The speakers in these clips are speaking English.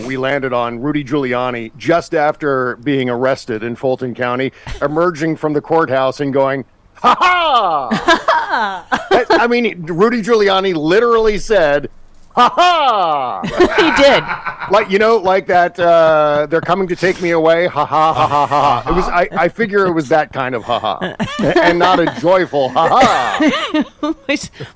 we landed on Rudy Giuliani just after being arrested in Fulton County, emerging from the courthouse and going, "Ha ha!" I mean, Rudy Giuliani literally said, "Ha ha!" He did. Like that. They're coming to take me away. Ha ha ha ha ha. It was. I figure it was that kind of ha ha, and not a joyful ha ha.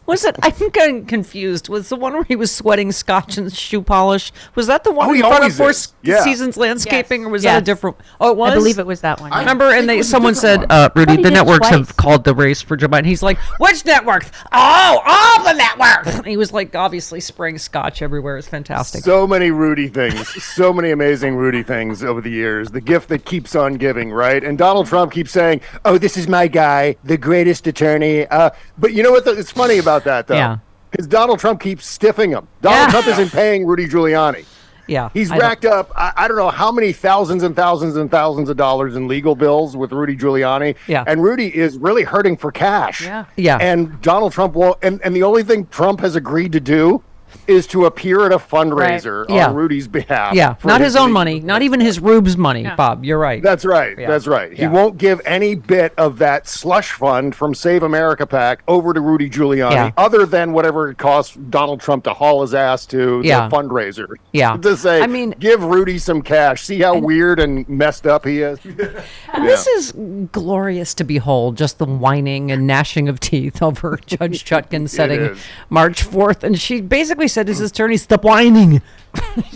Was it? I'm getting confused. Was the one where he was sweating scotch and shoe polish? Was that the one in front of Four Seasons Landscaping, or was that a different? Oh, it was. I believe it was that one. I remember, and someone said, "Rudy, the networks have called the race for Joe Biden." He's like, "Which network? Oh, all the networks." He was like, obviously spraying scotch everywhere. It's fantastic. So many Rudy things, so many amazing Rudy things over the years. The gift that keeps on giving, right? And Donald Trump keeps saying, "Oh, this is my guy, the greatest attorney." But you know what? It's funny about that, though. Yeah. Because Donald Trump keeps stiffing him. Donald Trump isn't paying Rudy Giuliani. Yeah. He's racked up, I don't know how many thousands and thousands and thousands of dollars in legal bills with Rudy Giuliani. Yeah. And Rudy is really hurting for cash. Yeah. Yeah. And Donald Trump will, and the only thing Trump has agreed to do is to appear at a fundraiser on Rudy's behalf. Yeah, not his own money, not even his Rube's money, Bob. You're right. That's right. Yeah. That's right. He Yeah. won't give any bit of that slush fund from Save America PAC over to Rudy Giuliani, other than whatever it costs Donald Trump to haul his ass to the fundraiser. Yeah. To say, I mean, give Rudy some cash. See how weird and messed up he is. And this is glorious to behold, just the whining and gnashing of teeth over Judge Chutkan setting March 4th. And she basically said to his attorney, "Stop whining."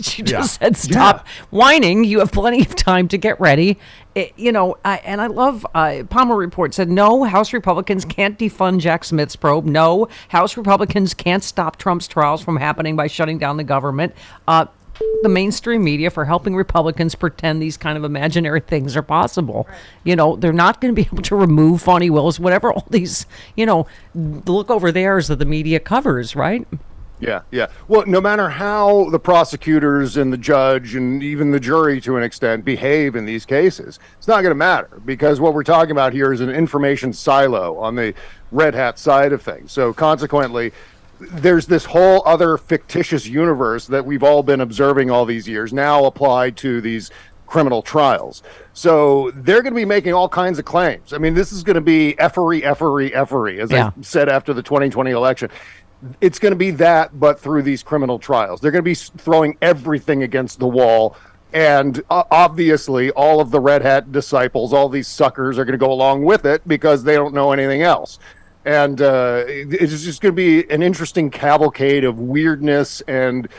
She just said, "Stop whining. You have plenty of time to get ready." And I love Palmer Report said, "No, House Republicans can't defund Jack Smith's probe. No, House Republicans can't stop Trump's trials from happening by shutting down the government." The mainstream media for helping Republicans pretend these kind of imaginary things are possible. Right. They're not going to be able to remove Fonnie Willis, whatever all these, look over theirs that the media covers, right? Yeah, yeah. Well, no matter how the prosecutors and the judge and even the jury, to an extent, behave in these cases, it's not going to matter, because what we're talking about here is an information silo on the red hat side of things. So consequently, there's this whole other fictitious universe that we've all been observing all these years now applied to these criminal trials. So they're going to be making all kinds of claims. I mean, this is going to be effery, as I said after the 2020 election. It's going to be that, but through these criminal trials. They're going to be throwing everything against the wall. And obviously, all of the Red Hat disciples, all these suckers are going to go along with it because they don't know anything else. And it's just going to be an interesting cavalcade of weirdness and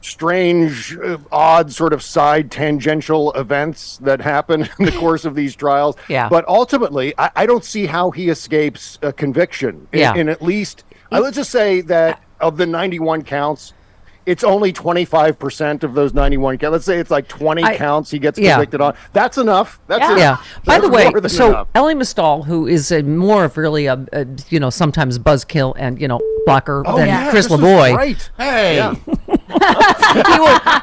strange, odd sort of side tangential events that happen in the course of these trials. Yeah. But ultimately, I don't see how he escapes a conviction in at least, let's just say that of the 91 counts, it's only 25% of those 91 counts. Let's say it's like 20 counts he gets convicted on. That's enough. That's enough. Yeah. By the way, so enough. Ellie Mistal, who is more of really a sometimes buzzkill and, blocker than Chris LaVoy. Right. Hey. Yeah.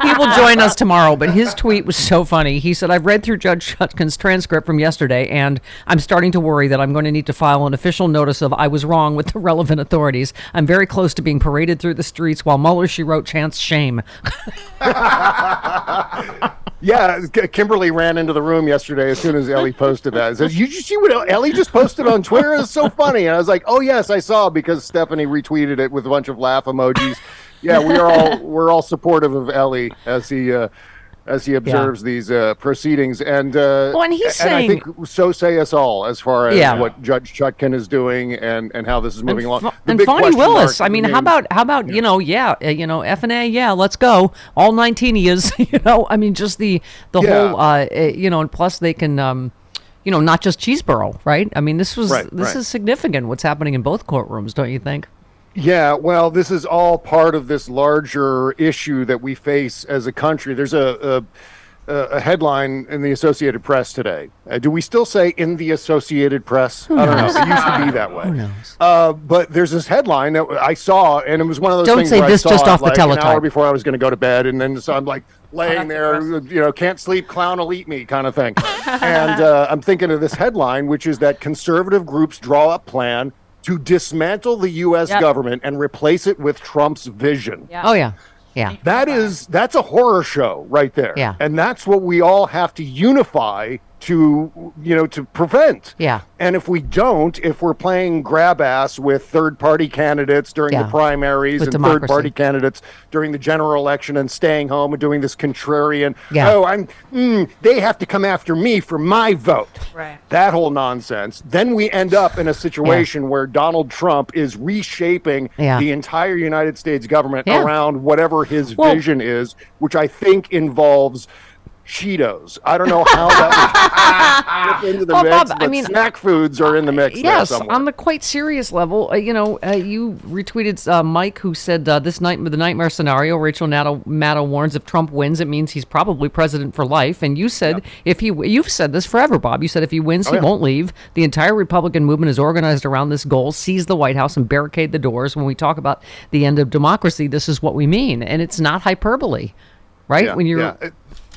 He will join us tomorrow, but his tweet was so funny. He said, "I've read through Judge Chutkan's transcript from yesterday, and I'm starting to worry that I'm going to need to file an official notice of I was wrong with the relevant authorities. I'm very close to being paraded through the streets while Mueller, she wrote, chants shame." Yeah, Kimberly ran into the room yesterday as soon as Ellie posted that. It says, "You see what Ellie just posted on Twitter? It's so funny." And I was like, "Oh yes, I saw," because Stephanie retweeted it with a bunch of laugh emojis. Yeah, we're all supportive of Ellie as he observes these proceedings, and and he's saying, I think so say us all as far as what Judge Chutkan is doing and how this is moving along. And Fonnie Willis, I mean, how about F&A, let's go, all 19 years, I mean, just the whole, and plus they can, not just Cheeseborough, right? I mean, this is significant what's happening in both courtrooms, don't you think? Yeah, well, this is all part of this larger issue that we face as a country. There's a headline in the Associated Press today. Do we still say in the Associated Press? I don't know. It used to be that way. Who knows? But there's this headline that I saw, and it was one of those things Don't say where this I saw just off the like teletype. an hour before I was going to go to bed, and then so I'm like laying there, can't sleep, clown will eat me kind of thing. And I'm thinking of this headline, which is that conservative groups draw up plan to dismantle the U.S. government and replace it with Trump's vision. Yeah. Oh, yeah. Yeah. That's a horror show right there. Yeah. And that's what we all have to unify to prevent. Yeah. And if we don't, if we're playing grab ass with third-party candidates during the primaries with and democracy. third-party candidates during the general election and staying home and doing this contrarian, they have to come after me for my vote. Right. That whole nonsense. Then we end up in a situation where Donald Trump is reshaping the entire United States government around whatever his vision is, which I think involves Cheetos. I don't know how that would fit into the mix, Bob, but snack foods are in the mix. Yes, there somewhere. on the quite serious level, you retweeted Mike, who said this night the nightmare scenario. Rachel Maddow warns if Trump wins, it means he's probably president for life. And you said you've said this forever, Bob. You said if he wins, he won't leave. The entire Republican movement is organized around this goal: seize the White House and barricade the doors. When we talk about the end of democracy, this is what we mean, and it's not hyperbole, right?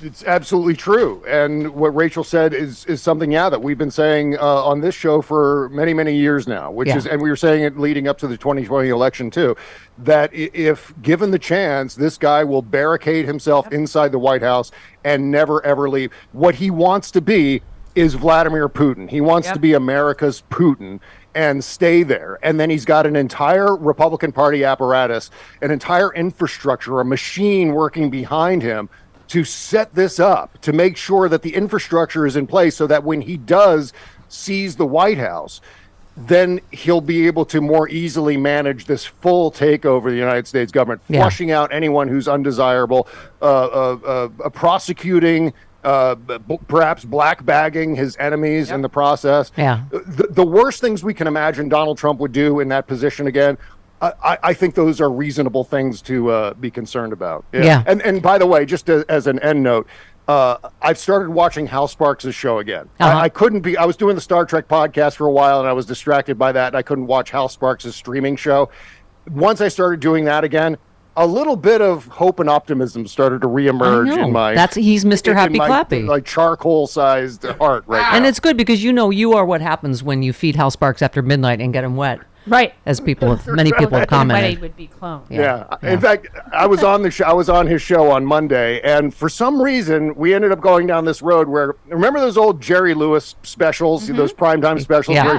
It's absolutely true. And what Rachel said is something, that we've been saying on this show for many, many years now, and we were saying it leading up to the 2020 election too, that if given the chance, this guy will barricade himself inside the White House and never, ever leave. What he wants to be is Vladimir Putin. He wants to be America's Putin and stay there. And then he's got an entire Republican Party apparatus, an entire infrastructure, a machine working behind him to set this up, to make sure that the infrastructure is in place so that when he does seize the White House, then he'll be able to more easily manage this full takeover of the United States government, flushing out anyone who's undesirable, prosecuting, perhaps black bagging his enemies in the process. Yeah. The worst things we can imagine Donald Trump would do in that position again, I think those are reasonable things to be concerned about. Yeah. And by the way, just as an end note, I've started watching Hal Sparks' show again. I couldn't be. I was doing the Star Trek podcast for a while, and I was distracted by that, and I couldn't watch Hal Sparks' streaming show. Once I started doing that again, a little bit of hope and optimism started to reemerge in my. He's Mr. Happy Clappy, like charcoal-sized heart right now. And it's good because you are what happens when you feed Hal Sparks after midnight and get him wet. Right, as many people have commented. Would be cloned. Yeah. In fact, I was on his show on Monday, and for some reason, we ended up going down this road where, remember those old Jerry Lewis specials, those primetime specials, where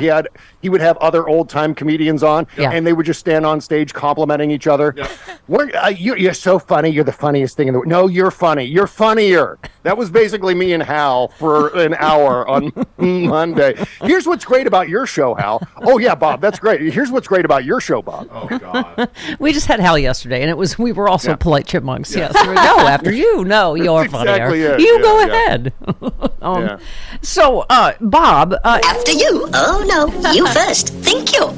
he would have other old time comedians on, and they would just stand on stage complimenting each other. Yeah. You're so funny. You're the funniest thing in the world. No, you're funny. You're funnier. That was basically me and Hal for an hour on Monday. Here's what's great about your show, Hal. Oh yeah, Bob, that's great. Here's what's great about your show, Bob. Oh God. We just had Hal yesterday, and we were also polite chipmunks. Yes. No, after you. No, you're funnier. Exactly it. You go ahead. So, Bob. After you. Oh no, you first. Thank you.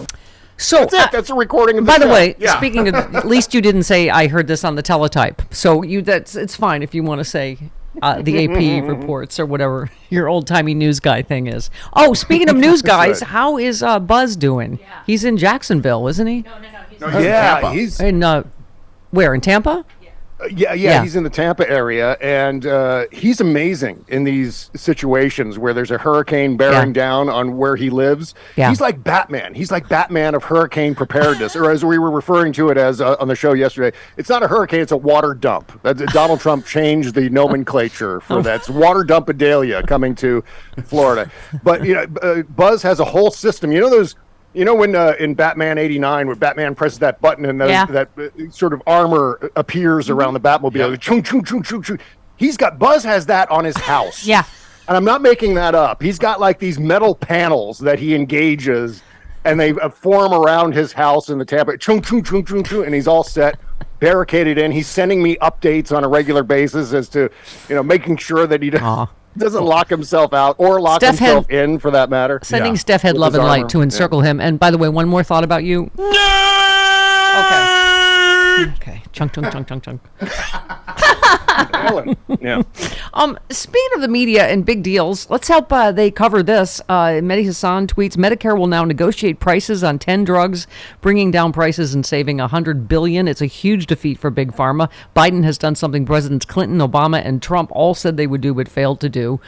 So that's it. That's a recording of the By the show. way, speaking of, at least you didn't say I heard this on the teletype. So it's fine if you want to say the AP reports or whatever your old timey news guy thing is. Oh, speaking of news guys, how is Buzz doing? Yeah. He's in Jacksonville, isn't he? No. He's in where, in Tampa? Yeah, he's in the Tampa area, and he's amazing in these situations where there's a hurricane bearing down on where he lives. Yeah. He's like Batman. He's like Batman of hurricane preparedness, or as we were referring to it as on the show yesterday, it's not a hurricane, it's a water dump. Donald Trump changed the nomenclature for that. It's water dump-a-dalia coming to Florida. But Buzz has a whole system. When in Batman '89, where Batman presses that button and that sort of armor appears around the Batmobile, chung, chung, chung, chung, chung. Buzz has that on his house. Yeah. And I'm not making that up. He's got like these metal panels that he engages, and they form around his house in the Tampa. Chung, chung, chung, chung, chung, and he's all set, barricaded in. He's sending me updates on a regular basis as to, making sure that he doesn't lock himself out or lock himself in, for that matter. Sending Steph Head love and light to encircle him. And by the way, one more thought about you. Okay. Chunk, chunk, chunk, chunk, chunk. Yeah. Speaking of the media and big deals, let's help they cover this. Mehdi Hassan tweets, Medicare will now negotiate prices on 10 drugs, bringing down prices and saving $100 billion. It's a huge defeat for Big Pharma. Biden has done something Presidents Clinton, Obama, and Trump all said they would do but failed to do.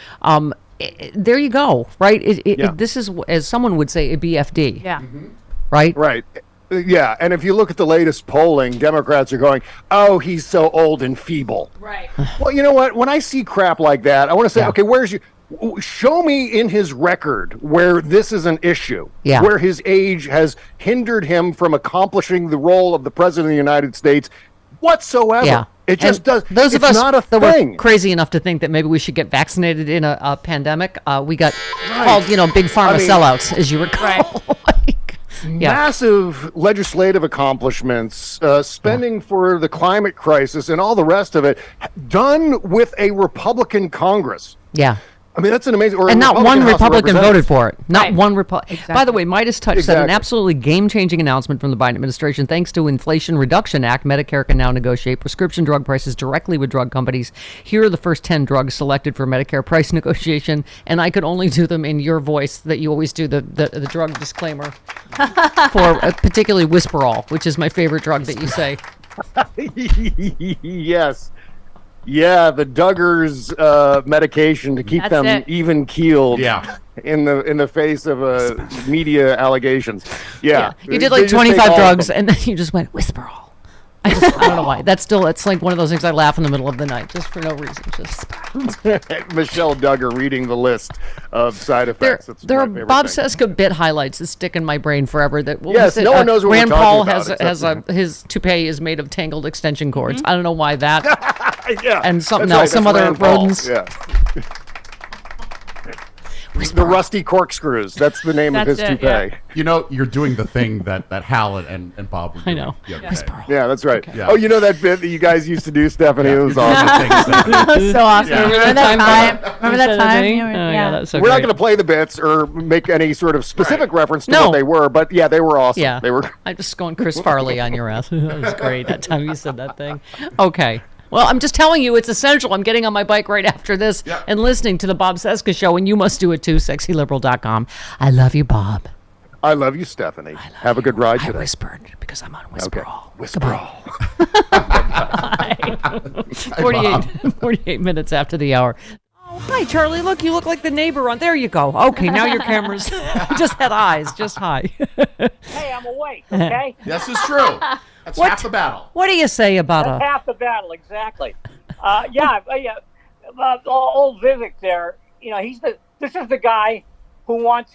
There you go, right? This is, as someone would say, a BFD. Yeah. Right? Right. Yeah, and if you look at the latest polling, Democrats are going, "Oh, he's so old and feeble." Right. Well, you know what? When I see crap like that, I want to say, Yeah. okay, show me in his record where this is an issue, Yeah. where his age has hindered him from accomplishing the role of the president of the United States whatsoever. Yeah. It just And does. Those of it's us not a that thing. were crazy enough to think that maybe we should get vaccinated in a pandemic, we got called, big pharma sellouts, as you recall. Right. Like, yeah. Massive legislative accomplishments, spending for the climate crisis and all the rest of it, done with a Republican Congress. Yeah. I mean, that's an amazing. Or a And not one House of Republican Representatives. voted for it. Not Right. one Republican. By the way, Midas Touch said an Exactly. absolutely game-changing announcement from the Biden administration. Thanks to Inflation Reduction Act, Medicare can now negotiate prescription drug prices directly with drug companies. Here are the first 10 drugs selected for Medicare price negotiation, and I could only do them in your voice that you always do the drug disclaimer for particularly Whisperall, which is my favorite drug that you say. Yes. Yeah, the Duggars medication to keep That's them it. even keeled. Yeah. In the face of media allegations. Yeah. You did They like just take 25 all of drugs, them. and then you just went Whisperall. I don't know why. It's like one of those things I laugh in the middle of the night just for no reason. Just Michelle Duggar reading the list of side effects. That's there my are favorite Bob thing. Cesca bit highlights that stick in my brain forever. That what Yes, was it? no one knows what we're Rand talking Paul about has except his toupee is made of tangled extension cords. I don't know why that. Yeah, and something that's else, some that's other Rand Paul. rodents. Yeah. The rusty corkscrews. That's the name of That's his it, toupee. You're doing the thing that Hal and Bob were I doing know. the other day. Whisperall. Yeah, that's right. Yeah. Oh, you know that bit that you guys used to do, Stephanie? It was You're doing awesome. the things that- So awesome. Yeah. Remember that time? Remember that time? Oh, yeah, that's so We're not great. going to play the bits or make any sort of specific Right. reference to No. what they were, but yeah, they were awesome. Yeah, They were. I'm just going Chris Farley on your ass. That was great. That time you said that thing. Okay. Well, I'm just telling you, it's essential. I'm getting on my bike right after this Yeah. and listening to the Bob Cesca Show, and you must do it too. SexyLiberal.com. I love you, Bob. I love you, Stephanie. Have a good ride I today. whispered because I'm on Okay. Whisperall. Whisperall. 48 minutes after the hour. Oh, hi, Charlie. Look, you look like the neighbor on. There you go. Okay, now your camera's just had eyes. Just hi. Hey, I'm awake, okay? This is true. That's What? half the battle. What do you say about That's a? half the battle, exactly. Old Vivek there, this is the guy who wants